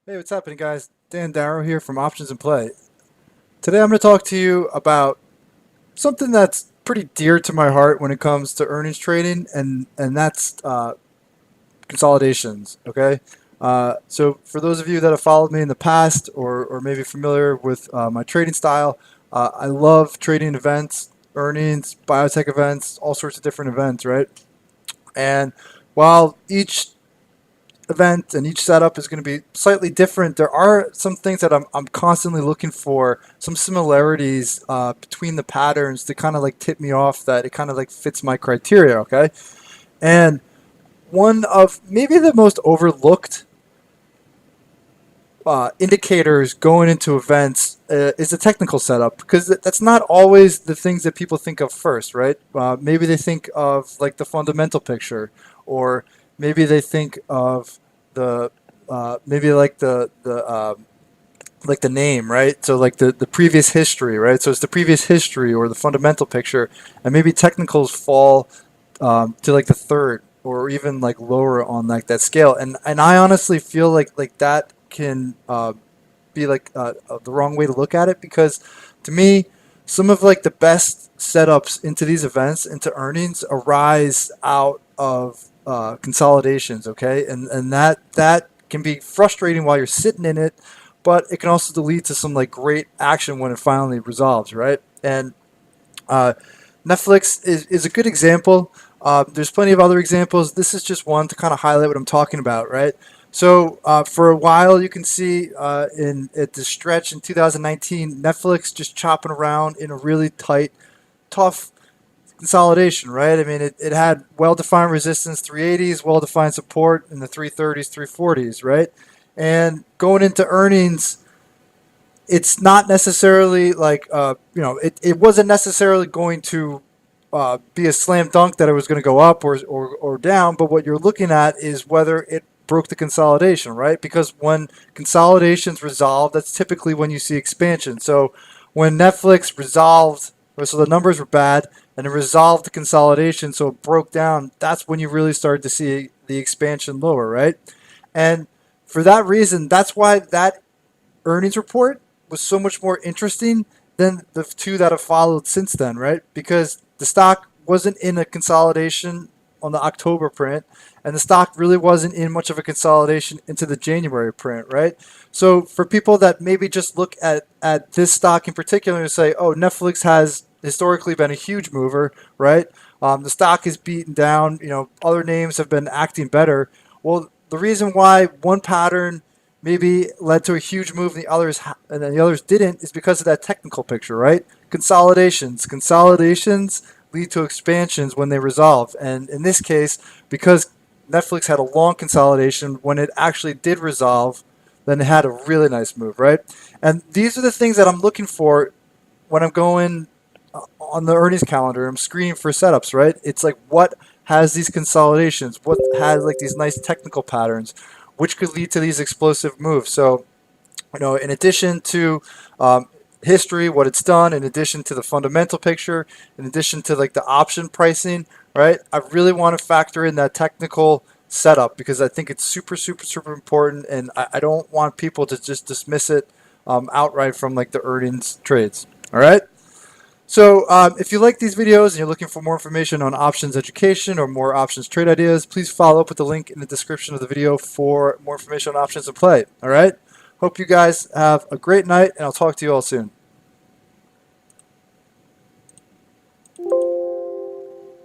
Hey, what's happening, guys? Dan Darrow here from Options and Play. Today I'm going to talk to you about something that's pretty dear to my heart when it comes to earnings trading, and that's consolidations. Okay, so for those of you that have followed me in the past or maybe familiar with my trading style, I love trading events, earnings, biotech events, all sorts of different events, right? And while each event and each setup is going to be slightly different, there are some things that I'm constantly looking for, some similarities between the patterns to kind of like tip me off that it kind of like fits my criteria, okay? And one of maybe the most overlooked indicators going into events is the technical setup, because that's not always the things that people think of first, right? Maybe they think of like the fundamental picture, or maybe they think of the maybe like the name, right? So like the previous history, right? So it's the previous history or the fundamental picture, and maybe technicals fall to like the third or even like lower on like that scale. And I honestly feel like that can be like the wrong way to look at it, because to me, some of like the best setups into these events, into earnings, arise out of consolidations. Okay, and that can be frustrating while you're sitting in it, but it can also lead to some like great action when it finally resolves, right? And uh, Netflix is a good example. There's plenty of other examples. This is just one to kind of highlight what I'm talking about, right? So for a while, you can see in at the stretch in 2019, Netflix just chopping around in a really tight, tough consolidation, right? I mean, it had well-defined resistance 380s, well-defined support in the 330s, 340s, right? And going into earnings, it's not necessarily like it wasn't necessarily going to be a slam dunk that it was going to go up or down, but what you're looking at is whether it broke the consolidation, right? Because when consolidations resolve, that's typically when you see expansion. So when Netflix resolved, so the numbers were bad and it resolved the consolidation, so it broke down, that's when you really started to see the expansion lower, right? And for that reason, that's why that earnings report was so much more interesting than the two that have followed since then, right? Because the stock wasn't in a consolidation on the October print, and the stock really wasn't in much of a consolidation into the January print, right? So for people that maybe just look at this stock in particular and say, oh, Netflix has historically been a huge mover, right? The stock is beaten down. Other names have been acting better. Well, the reason why one pattern maybe led to a huge move and then the others didn't is because of that technical picture, right? Consolidations lead to expansions when they resolve, and in this case, because Netflix had a long consolidation, when it actually did resolve, then it had a really nice move, right? And these are the things that I'm looking for when I'm going on the earnings calendar. I'm screening for setups, right? It's like, what has these consolidations, what has like these nice technical patterns, which could lead to these explosive moves. So in addition to history, what it's done, in addition to the fundamental picture, in addition to like the option pricing, right? I really want to factor in that technical setup, because I think it's super, super, super important, and I don't want people to just dismiss it outright from like the earnings trades. All right. So if you like these videos and you're looking for more information on options education or more options trade ideas, please follow up with the link in the description of the video for more information on options and play. All right. Hope you guys have a great night, and I'll talk to you all soon.